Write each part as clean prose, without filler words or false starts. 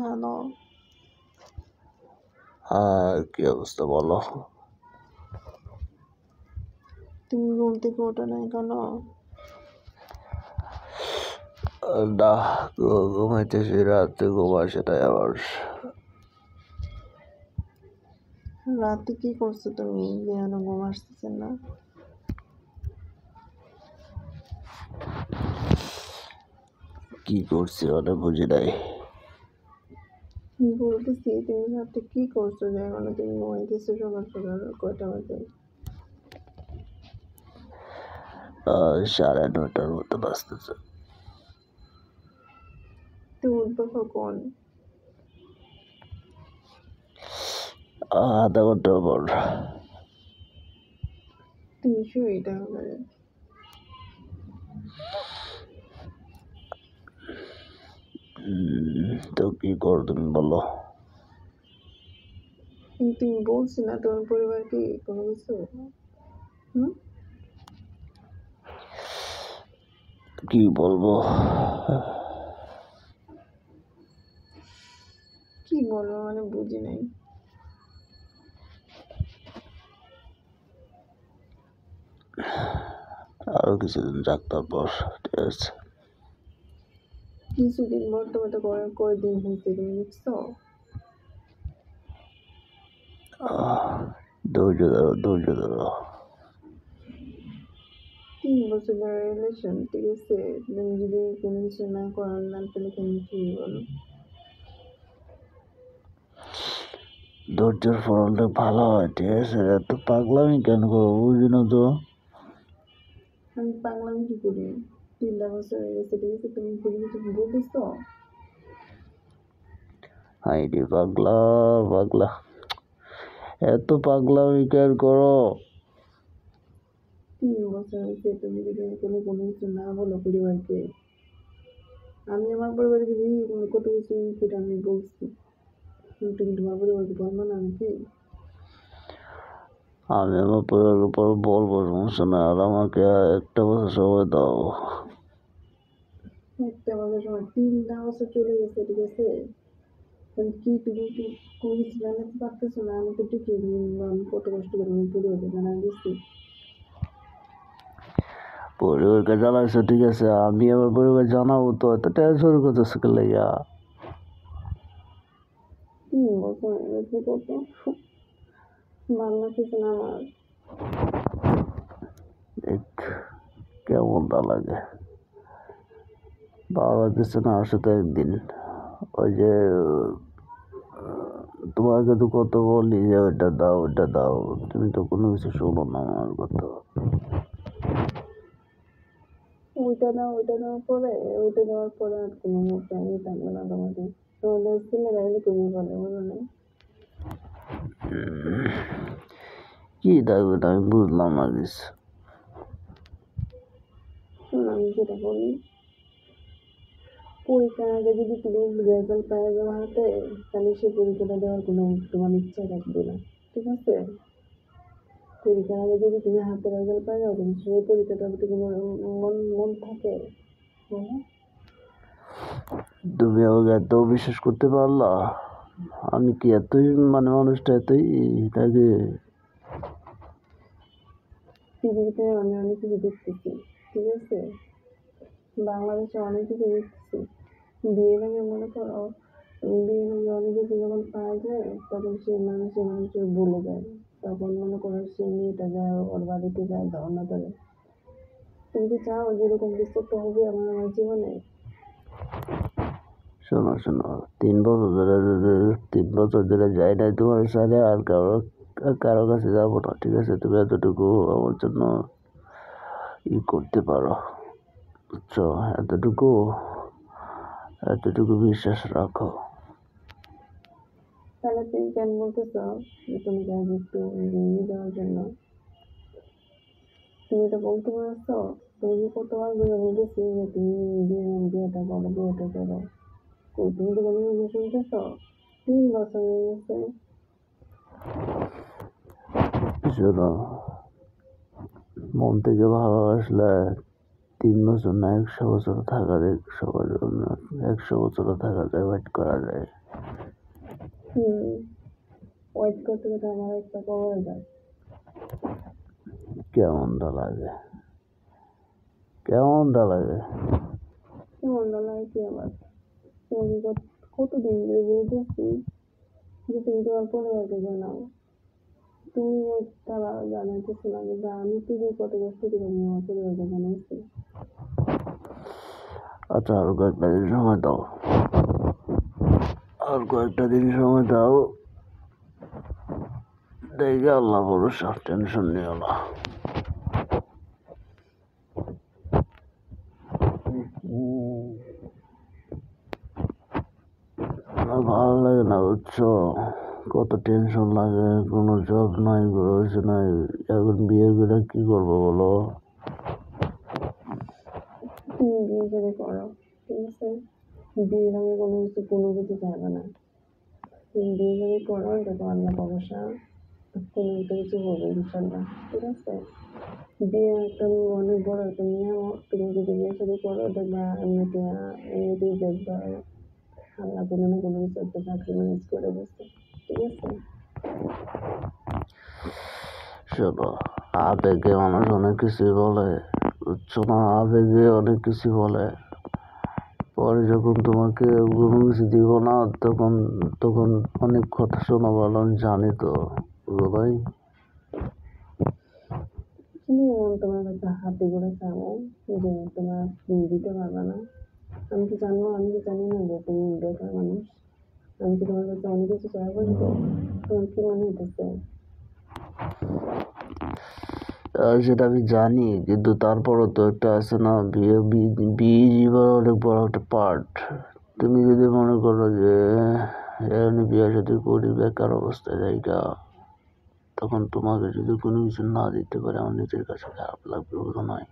ভালো। আর কি অবস্থা বলো? তুমি ঘুম থেকে ওঠো নাই কেন? না, ঘুমাইতেছি, রাতে ঘুম আসে তাই আবার। রাতে কি করছো তুমি যেন ঘুম আসতেছে না? কি করছি মানে বুঝি নাই। বলতেছি তুমি রাতে কি করছো যে এখনো তুমি ঘুমাইতেছো সকাল সকাল কয়টা বাজে? 9:30 মতো বাজতেছে। তুমি উঠবে কখন? আধা ঘন্টা পর। তুমি শুয়ে তাহলে। তো কি করো তুমি বলো? তুমি বলছি না তোমার পরিবার কি কোনো কিছু? কি বলবো? কি বলবো মানে বুঝি নাই। আরো কিছুদিন যাক তারপর ঠিক আছে। কিছুদিন বর্তমানে কয়দিন হয়েছে তুমি দেখছো? ধৈর্য ধরো, ধৈর্য ধরো। 3 বছর ধরে রিলেশন, ঠিক আছে? তুমি যদি কোনো কিছু না করার না তাহলে কেমন কি বলো? ধৈর্যের ফলটা ভালো হয় ঠিক আছে। এত পাগলামি কেন করবো বুঝি না তো। আমি পাগলামি কি করি? 3 বছর হয়ে গেছে, ঠিক আছে? তুমি কোনো কিছু বলতেছো? হাইরে পাগলা, পাগলা, এত পাগলামি কেন করো? 3 বছর হয়েছে, তুমি যদি কোনো কিছু না বলো পরিবারকে। আমি আমার পরিবারকে যদি কত কিছু সেটা আমি বলছি, তুমি তোমার পরিবারকে বলবো না নাকি? আমি আমার পরিবারের উপর বলবো, সমস্যা না। আর আমাকে 1 বছর সময় দাও। একটা বছর সময়? 3টা বছর চলে গেছে, ঠিক আছে? কি তুমি কি কোনো কিছু জানাতে পারতেছো না? আমি তো ঠিকই আমি কত কষ্ট করে আমি পরিবারকে জানাই দিচ্ছি। পরিবারকে জানাইছো ঠিক আছে, আমি আমার পরিবার জানাবো তো, এত টেনশন করতেছে কে লাইগা? 3 বছর হয়ে গেছে, কত ভালো লাগতেছে না আমার। দেখ কেমনটা লাগে। ভালো লাগতেছে না আসলে একদিন। ওই যে তোমাকে তো কত বলি যে ওটা দাও, ওটা দাও, তুমি তো কোনো কিছু শোনো না আমার কথা। ওইটা দেওয়ার পরে আর কোনো প্ল্যানই থাকবে না তোমাদের। তোমাদের ছেলেরা এলে তুমি বলে বলো না? কি থাকবে না আমি বুঝলাম না কিছু। শোনো, আমি যেটা বলি, পরীক্ষার আগে যদি তুমি রেজাল্ট পাওয়া যাওয়া হাতে, তাহলে সেই পরীক্ষাটা দেওয়ার কোনো তোমার ইচ্ছা থাকবে না, ঠিক আছে? পরীক্ষার আগে যদি তুমি হাতে রেজাল্ট পাই যাও, কিন্তু সেই পরীক্ষাটার প্রতি কোনো মন মন থাকে? বলো। তুমি আমাকে এত বিশ্বাস করতে পারলা? আমি কি এতই মানে মানুষটা এতই থাকে? টিভিতে আমি অনেক কিছু দেখতেছি, ঠিক আছে? বাংলাদেশে অনেক কিছু দেখতেছি। বিয়ের আগে মনে করো, বিয়ের আগে অনেক কিছু যখন পাওয়া যায় তখন সেই মানুষের ভুলে যায়। তখন মনে করো সেই মেয়েটা যায় ওর বাড়িতে যায় ধর্ণা ধরে। তুমি কি চাও যেরকম কিছু একটা হবে আমার জীবনে? শোনো শোনো, 3 বছর ধরে যাই নাই তোমার সাথে, আর কারো কাছে যাবো না ঠিক আছে। তুমি এতটুকু আমার জন্য করতে পারো, বুঝছো? এতটুকু এতটুকু বিশ্বাস রাখো। তাহলে তুমি কেন বলতেছো যে তুমি চাইবে একটু বিয়ে দেওয়ার জন্য? তুমি এটা বলতে পারছো? তুমি কি কতবার করে বলতেছি যে তুমি বিয়েটা করো, বিয়েটা করো? তুমি তো কোনো কিছু শুনতেছো? 3 বছর হয়ে গেছে। শোনো, মন থেকে ভালোবাসলে 3 বছর না 100 বছর থাকা যায় সবার জন্য, 100 বছর থাকা যায়, ওয়েট করা যায়। ওয়েট করতে করতে আমার একটা কবরে যায়। কেমনটা লাগে? কেমনটা লাগে? কেমনটা লাগে কি আবার? তোমাকে কতদিন ধরে বলতেছি যে তুমি তোমার পরিবারকে জানাও, তুমি তারা জানাইতেছো না, কিন্তু আমি তুমি কত কষ্ট করে আমি আমার পরিবারকে জানাইছি। আচ্ছা আর কয়েকটা দিন সময় দাও, আর কয়েকটা দিন সময় দাও, দেখে আল্লাহ ভরসা, টেনশন নিও না। আমার ভালো লাগে না বুঝছো, কত টেনশন লাগে, কোনো জব নাই, কোনো কিছু নাই, এখন বিয়ে করে কি করবো বলো? তুমি বিয়ে করে করো, ঠিক আছে? বিয়ের আগে কোনো কিছু চাইবে না। তুমি বিয়ে করে করো, দেখো আল্লাহ ভরসা কোনো একটা কিছু হবে ইনশাল্লাহ, ঠিক আছে? বিয়ে একটা অনেক বড় একটা নিয়ামত। তুমি যদি বিয়ে শুরু করো দেখবা এমনিতেই দেখবা আল্লাহ কোনো না কোনো কিছু একটা চাকরি ম্যানেজ করে দিচ্ছে, ঠিক আছে? শোনো, আবেগে মানুষ অনেক কিছুই বলে, বুঝছো না, আবেগে অনেক কিছু বলে, পরে যখন তোমাকে কোনো কিছু দিব না তখন তখন অনেক কথা শোনাবো, আমি জানি তো, বুঝো ভাই। তুমি এমন তোমার কাছে হাতে করে চাবো যে তোমার তুমি দিতে পারবে না? আমি কি জানবো? আমি কি জানি না যে তুমি বেকার মানুষ? আমি কি তোমার কাছে অনেক কিছু চাই বলবো? তোমার কি মনে হইতেছে? সেটা আমি জানি, কিন্তু তারপরও তো একটা আছে না, বিয়ে বিয়ে জীবন অনেক বড় একটা পার্ট। তুমি যদি মনে করো যে আমি বিয়ে যদি করি বেকার অবস্থায় জায়গা, তখন তোমাকে যদি কোনো কিছু না দিতে পারে আমার নিজের কাছে খারাপ লাগবে, বুঝো নয়?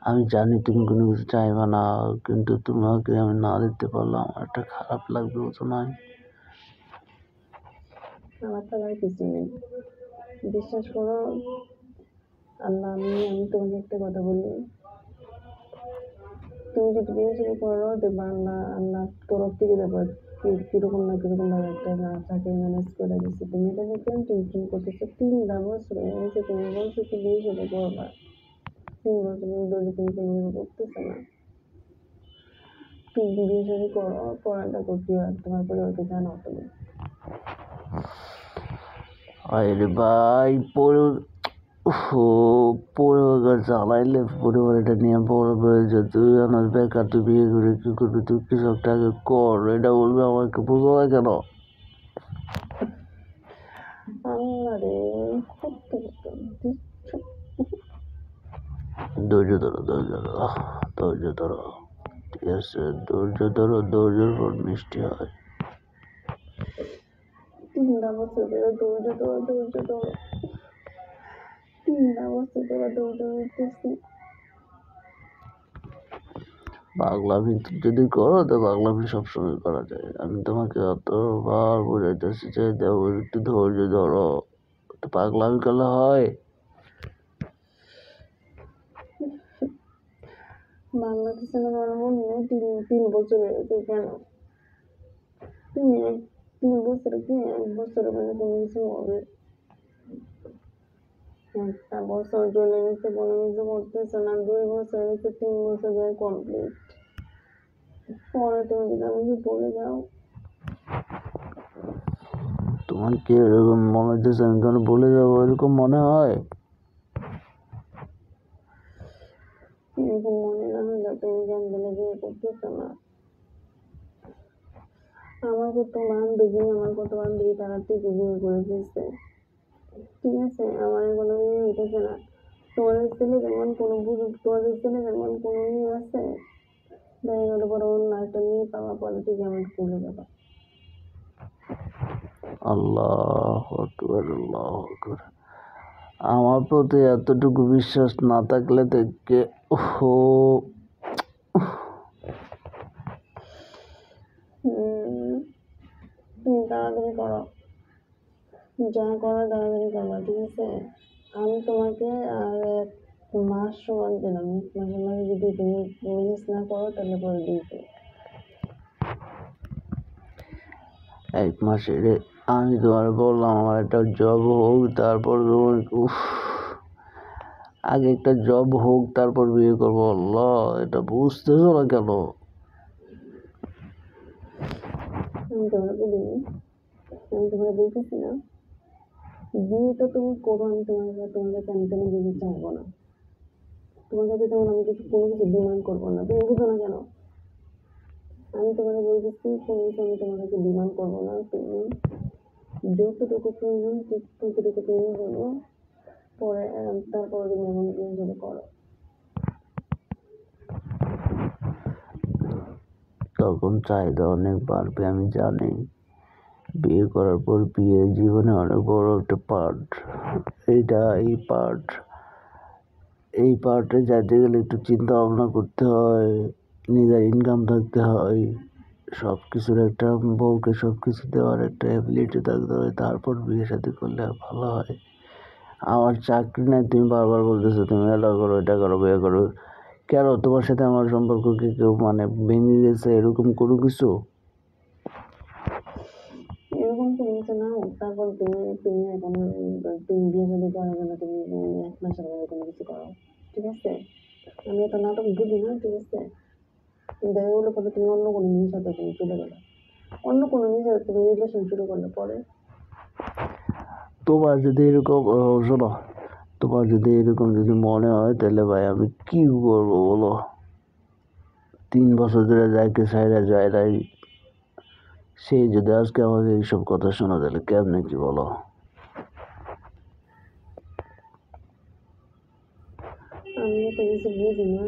আমি জানি তুমি কোনো কিছু চাইবে না, কিন্তু তোমাকে আমি না দিতে পারলাম আমার একটা খারাপ লাগবে, বুঝো নয়? আমার তো আর কিছু নেই, বিশ্বাস করো আল্লাহ। আমি তোমাকে একটা কথা বলি, তুমি যদি বিয়ে শুরু করো দেখবা আল্লাহ তরফ থেকে দেখো কিরকম না কিরকম ভাবে একটা চাকরি ম্যানেজ করে দিচ্ছে। তুমি এটা নিয়ে কেন টেনশন করতেছো? 3 বছর হয়ে গেছে, তুমি বলছো কি বিয়ে শুরু করবা, 3 বছর ধরে তুমি কোনো কিছু করতেছো না। তুমি বিয়ে শুরু করো, পড়াটা করতে হয়, তোমার পরিবারকে জানাও তুমি। আরে ভাই পরিবার জ্বালাইলে পরিবার এটা নিয়ে বলবে যে তুই আমার বেকার, তুই বিয়ে করে কি করবি, তুই কিছু একটা আগে কর, এটা বলবে আমাকে, বুঝো না কেন? আরে কত ধৈর্য ধরো, ধৈর্য ধরো, ধৈর্য ধরো, ঠিক আছে? ধৈর্য ধরো, ধৈর্যের পর মিষ্টি হয়। 3 বছর ধরে ধৈর্য ধরো 3 বছর ধরে ধৈর্য ধরতেছি। পাগলামি যদি করো তো পাগলামি সবসময় করা যায়, আমি তোমাকে অতবার বোঝাইতেছি যে দেবো একটু ধৈর্য ধরো, তো পাগলামি করলে হয়? বাংলাদেশ সিনেমার মনে হয় 3 বছর হয়েছে কেন? তুমি 3 বছরে কি 1 বছরে মানে কোনো কিছু হবে? একটা বছর চলে গেছে, কোনো কিছু করতেছে না, 2 বছর হয়েছে, 3 বছর যায় কমপ্লিট। পরে তুমি যদি আমাকে বলে যাও, তোমার কি এরকম মনে হচ্ছে আমি তোমার বলে যাবো, এরকম মনে হয়? এরকম মনে না হলে তুমি কেন বলে বিয়ে করতেছো না? আমার কত বান্ধবী তারা ঠিকই বিয়ে করে ফেলছে, ঠিক আছে? আমার কোনো মেয়ে হইতেছে না। তোমাদের ছেলে যেমন কোনো বুঝুক, তোমাদের ছেলে যেমন কোনো মেয়ে আছে, দেখা গেল পরে অন্য একটা মেয়ে পাওয়া পরে ঠিক আমার চলে যাবা। আল্লাহ আকবার, আল্লাহ আকবার। আমার প্রতি এতটুকু বিশ্বাস না থাকলে থেকে ও তুমি তাড়াতাড়ি করো, যা করো তাড়াতাড়ি করবা, ঠিক আছে? আমি তোমাকে আর মাস সময় দিলাম, 1 মাসের মাঝে যদি তুমি ম্যানেজ না করো তাহলে পরে দিতে। 1 মাসের আমি তোমার বললাম আমার একটা জব হোক, তারপর তোমার আগে একটা জব হোক তারপর বিয়ে করবো। আল্লাহ, এটা বুঝতেছো না কেন? আমি তোমার বলিনি, আমি তোমার বলতেছি না বিয়েটা তুমি করো, আমি তোমার কাছে আমি কেন দিতে চাইবো না, তোমার কাছে তেমন আমি কোনো কিছু ডিমান্ড করবো না, তুমি বুঝো না কেন? আমি তোমাকে বলতেছি কোনো কিছু আমি তোমার কাছে ডিমান্ড করবো না, তুমি যতটুকু প্রয়োজন ততটুকু তুমি বলো, পরে তারপরে তুমি এমন যদি করো। তখন চাহিদা অনেক বাড়বে, আমি জানি। বিয়ে করার পর বিয়ে জীবনে অনেক বড় একটা পার্ট। এই পার্টে যেতে গেলে একটু চিন্তা ভাবনা করতে হয়, নিজের ইনকাম থাকতে হয়, সব কিছুর একটা বউকে সব কিছু দেওয়ার একটা অ্যাবিলিটি থাকতে হয়, তারপর বিয়ে শাদী করলে ভালো হয়। আমার চাকরি নাই, তুমি বারবার বলতেছো তুমি এটা করো এটা করো বিয়ে করো। কেন তোমার সাথে আমার সম্পর্ক কি কেউ ভেঙে গেছে এরকম কোনো কিছু? এরকম কোনো কিছু না হোক, তারপর তুমি এখন তুমি বিয়ে শাদী করার জন্য তুমি 1 মাসের মধ্যে কোনো কিছু করো, ঠিক আছে? আমি এত নাটক বুঝি না, ঠিক আছে? দেখা গেলো পরে তুমি অন্য কোনো মেয়ের সাথে তুমি চলে গেলে, অন্য কোনো মেয়ের সাথে তুমি রিলেশন শুরু করলে পরে। তোমার যদি এরকম শোনো, তোমার যদি এরকম যদি মনে হয় তাহলে ভাই আমি কি করবো বলো? 3 বছর ধরে যাইকে সাইরা যায় নাই, সে যদি আজকে আমাকে এইসব কথা শোনা তাহলে কেমনে কি বলো? আমি তো কিছু বুঝি না,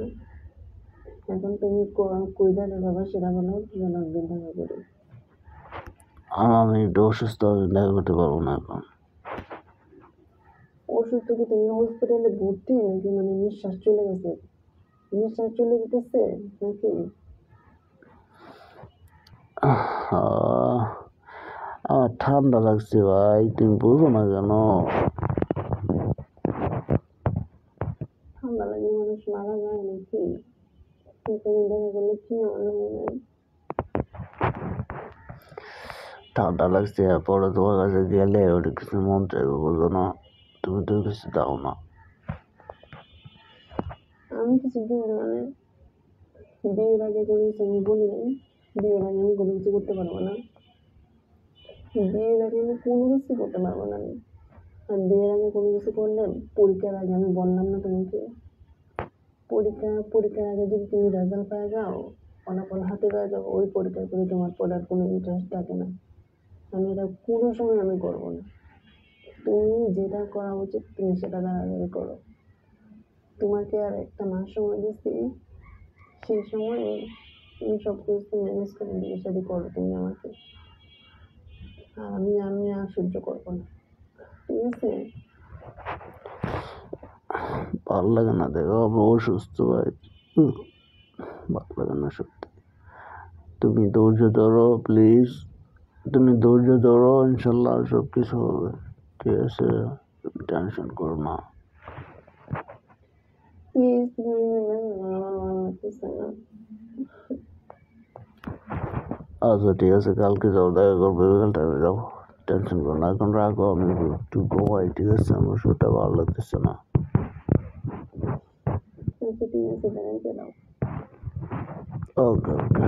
এখন তুমি কইটা দেখাবো সেটা বলো, যেন একদিন দেখা করি। আমি একটু অসুস্থ, আমি দেখা করতে পারবো না এখন। অসুস্থ কি তুমি হসপিটালে ভর্তি নাকি? মানে নিঃশ্বাস চলে গেছে, নিঃশ্বাস চলে যেতেছে নাকি? আমার ঠান্ডা লাগছে ভাই, তুমি বুঝো না কেন? ঠান্ডা লাগে মানুষ মারা যায় নাকি? তুমি দেখা করলে কি মনে হয়? ঠান্ডা লাগছে, পরে তোমার কাছে গেলে ওটা কিছু মন চাইবে, বুঝো না? তুমি তো কিছু দাও না। আমি কিছু দিব মানে বিয়ের আগে কোনো কিছু আমি বলি নাই, বিয়ের আগে আমি কোনো কিছু করতে পারবো না, বিয়ের আগে আমি কোনো কিছু করতে পারবো না আমি। আর বিয়ের আগে কোনো কিছু করলে পরীক্ষার আগে আমি বললাম না তোমাকে, পরীক্ষার আগে যদি তুমি রেজাল্ট পেয়ে যাও, ফলাফল হাতে পেয়ে যাও, ওই পরীক্ষার প্রতি তোমার পড়ার কোনো ইন্টারেস্ট থাকে না, আমি এটা কোনো সময় আমি করবো না। তুমি যেটা করা উচিত তুমি সেটা তাড়াতাড়ি করো, তোমাকে আর 1 মাস সময় দিচ্ছি, সেই সময় তুমি সব কিছু ম্যানেজ করে বিয়ে শাদী করো তুমি আমাকে, আর আমি আর সহ্য করবো না, ঠিক আছে? ভালো লাগে না, দেখো আমি অসুস্থ ভাই, ভালো লাগে না সত্যি। তুমি ধৈর্য ধরো প্লিজ, তুমি ধৈর্য ধরো, ইনশাল্লাহ সব কিছু হবে, ঠিক আছে? তুমি টেনশন করো না। প্লিজ তুমি আমার ভালো লাগতেছে না। আচ্ছা ঠিক আছে, কালকে যাও, দেখা করবো, বিকাল টাইমে যাবো, টেনশন করো না, এখন রাখো, আমি একটু ঘুমাই, ঠিক আছে? আমার শরীরটা ভালো লাগতেছে না। আচ্ছা ঠিক আছে, বেড়াইতে দাও। ওকে ওকে।